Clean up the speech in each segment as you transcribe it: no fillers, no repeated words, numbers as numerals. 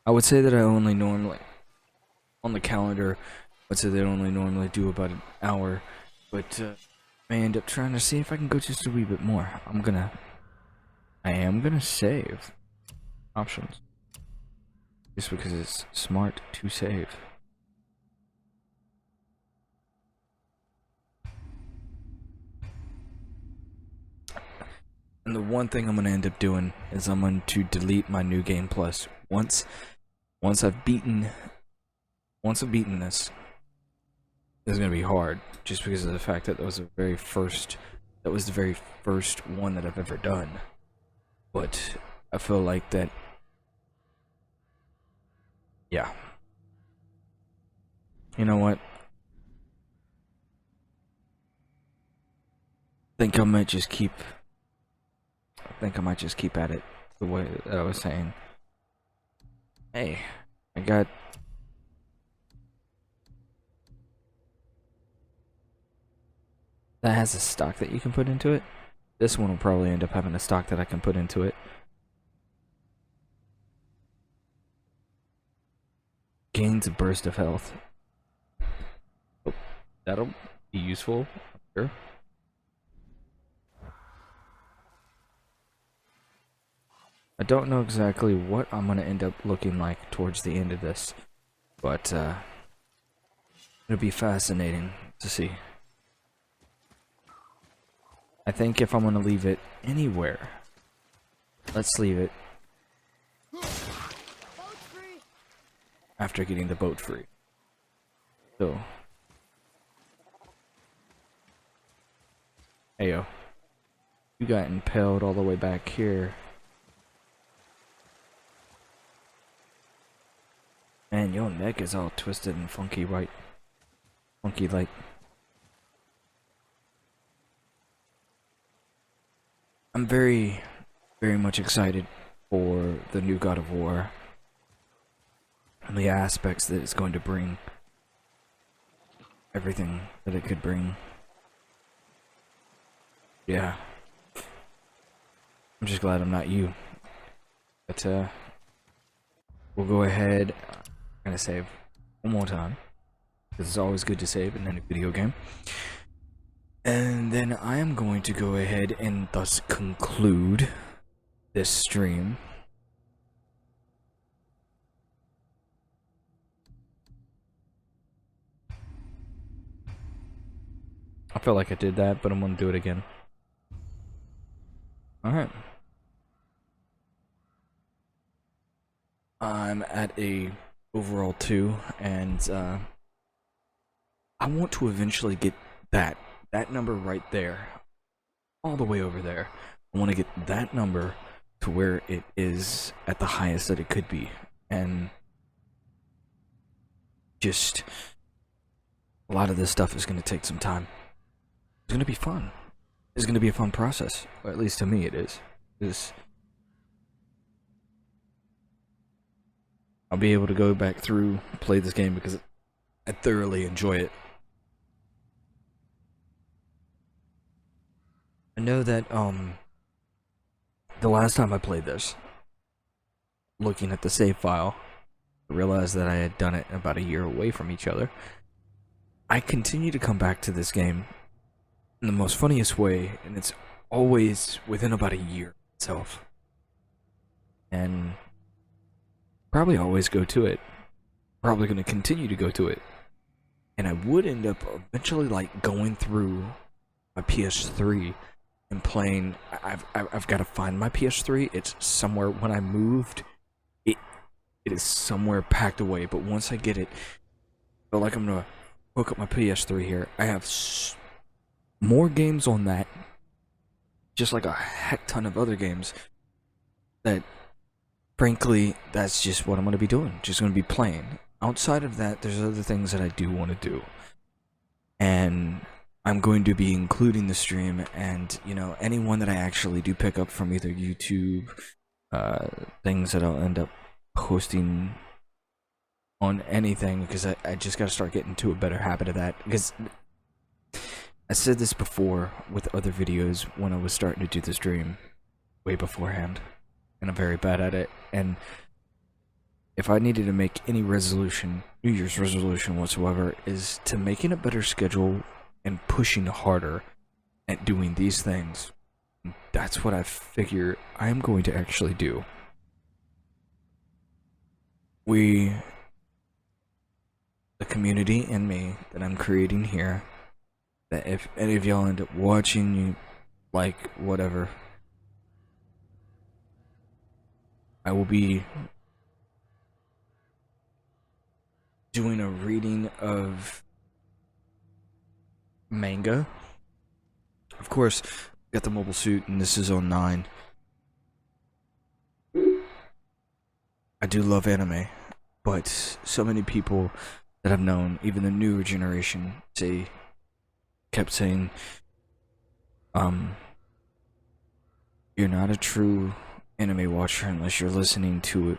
I would say that I only normally, on the calendar, I'd say they only normally do about an hour, but I end up trying to see if I can go just a wee bit more. I am gonna save options, just because it's smart to save. And the one thing I'm gonna end up doing is I'm going to delete my new game plus once I've beaten this. It's gonna be hard just because of the fact that that was the very first one that I've ever done. But I feel like that, yeah. You know what? I think I might just keep at it the way that I was saying. Hey, I got that has a stock that you can put into it. This one will probably end up having a stock that I can put into it. Gains a burst of health. Oh, that'll be useful, I'm sure. I don't know exactly what I'm gonna end up looking like towards the end of this, but it'll be fascinating to see. I think if I'm gonna leave it anywhere, let's leave it after getting the boat free. So, heyo, you got impaled all the way back here. Man, your neck is all twisted and funky, right? Funky like. I'm very, very much excited for the new God of War and the aspects that it's going to bring. Everything that it could bring. Yeah. I'm just glad I'm not you. But, we'll go ahead. I'm gonna save one more time, because it's always good to save in any video game. And then I am going to go ahead and thus conclude this stream. I feel like I did that, but I'm gonna do it again. Alright. I'm at a overall 2, and I want to eventually get that number right there, all the way over there. I want to get that number to where it is at the highest that it could be, and just a lot of this stuff is going to take some time. It's going to be fun. It's going to be a fun process, or at least to me it is. I'll be able to go back through, play this game, because I thoroughly enjoy it. I know that, the last time I played this, looking at the save file, I realized that I had done it about a year away from each other. I continue to come back to this game in the most funniest way, and it's always within about a year itself. And probably always go to it. Probably going to continue to go to it. And I would end up eventually like going through my PS3 and playing. I've got to find my PS3. It's somewhere. When I moved, it is somewhere packed away. But once I get it, I feel like I'm gonna hook up my PS3 here. I have more games on that, just like a heck ton of other games that, frankly, that's just what I'm going to be doing. Just going to be playing. Outside of that, there's other things that I do want to do. And I'm going to be including the stream and, you know, anyone that I actually do pick up from either YouTube, things that I'll end up posting on anything, because I just got to start getting to a better habit of that. Because I said this before with other videos when I was starting to do the stream way beforehand, and I'm very bad at it. And if I needed to make any resolution, New Year's resolution whatsoever, is to making a better schedule and pushing harder at doing these things. That's what I figure I'm going to actually do. The community and me that I'm creating here, that if any of y'all end up watching, you like whatever, I will be doing a reading of manga. Of course, got the mobile suit, and this is on 9. I do love anime, but so many people that I've known, even the newer generation, kept saying, you're not a true anime watcher unless you're listening to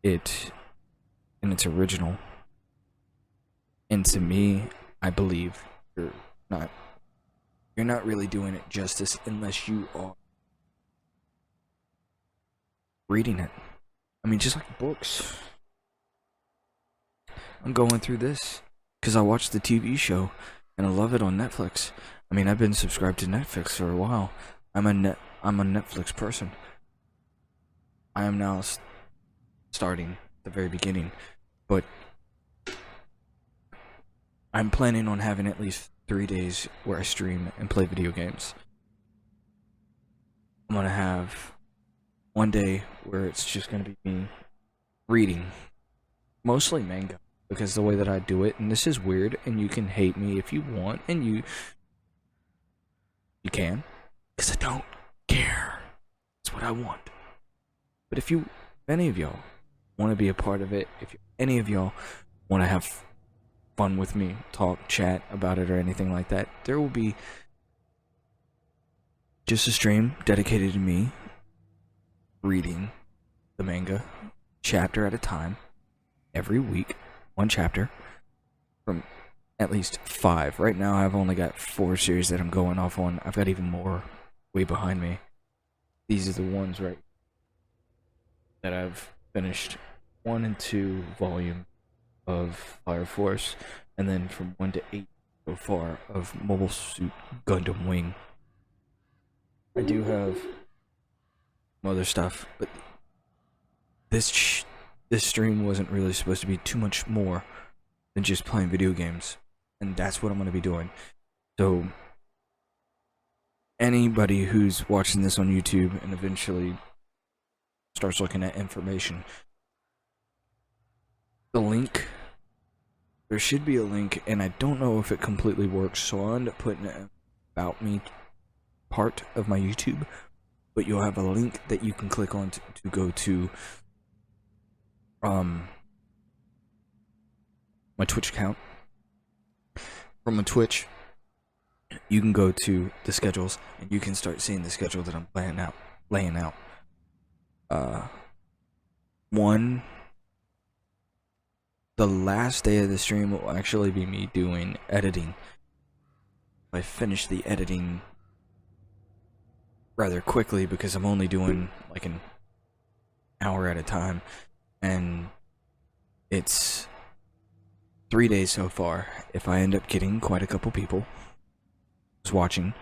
it in its original. And to me, I believe you're not really doing it justice unless you are reading it. I mean, just like books. I'm going through this because I watched the TV show and I love it on Netflix. I mean, I've been subscribed to Netflix for a while. I'm a Netflix person. I am now starting at the very beginning, but I'm planning on having at least 3 days where I stream and play video games. I'm gonna have one day where it's just gonna be me reading, mostly manga, because the way that I do it, and this is weird, and you can hate me if you want, and you can, because I don't care. It's what I want. But if any of y'all want to be a part of it, if any of y'all want to have fun with me, talk, chat about it or anything like that, there will be just a stream dedicated to me reading the manga chapter at a time every week, 1 chapter from at least 5. Right now I've only got 4 series that I'm going off on. I've got even more way behind me. These are the ones right that I've finished 1 and 2 volume of Fire Force, and then from 1 to 8 so far of Mobile Suit Gundam Wing. I do have some other stuff, but this stream wasn't really supposed to be too much more than just playing video games, and that's what I'm going to be doing. So anybody who's watching this on YouTube and eventually starts looking at information, the link, there should be a link, and I don't know if it completely works, so I'll end up putting it in About Me part of my YouTube, but you'll have a link that you can click on to go to my Twitch account. From a Twitch, you can go to the schedules, and you can start seeing the schedule that I'm laying out. The last day of the stream will actually be me doing editing. I finish the editing rather quickly because I'm only doing like an hour at a time, and it's 3 days so far. If I end up getting quite a couple people watching,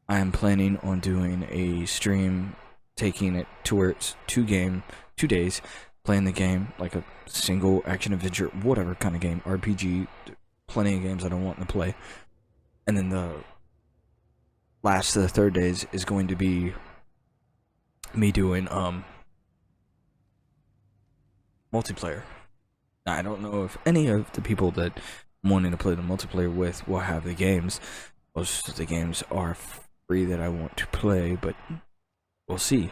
I am planning on doing a stream, taking it to where it's 2 days, playing the game like a single action adventure, whatever kind of game, RPG, plenty of games I don't want to play. And then the last of the 3rd days is going to be me doing multiplayer. Now, I don't know if any of the people that I'm wanting to play the multiplayer with will have the games. Most of the games are free that I want to play, but we'll see.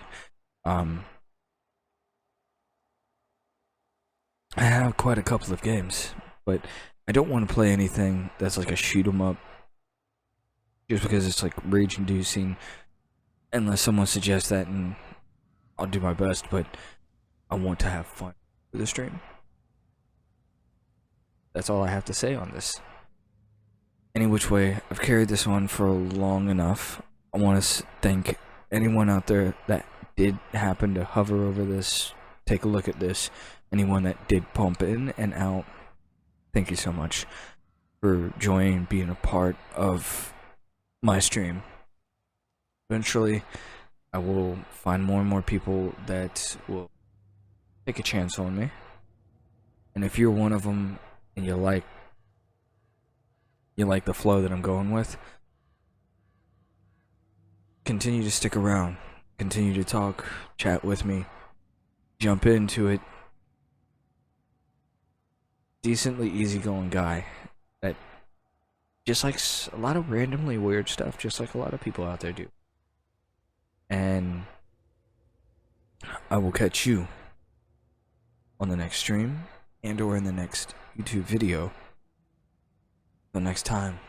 I have quite a couple of games, but I don't want to play anything that's like a shoot 'em up, just because it's like rage inducing, unless someone suggests that, and I'll do my best, but I want to have fun with the stream. That's all I have to say on this. Any which way, I've carried this on for long enough. I want to thank anyone out there that did happen to hover over this take a look at this. Anyone that did pump in and out, thank you so much for joining, being a part of my stream. Eventually, I will find more and more people that will take a chance on me. And if you're one of them and you like the flow that I'm going with, continue to stick around, continue to talk, chat with me, jump into it. Decently easygoing guy that just likes a lot of randomly weird stuff, just like a lot of people out there do. And I will catch you on the next stream and or in the next YouTube video. Until next time.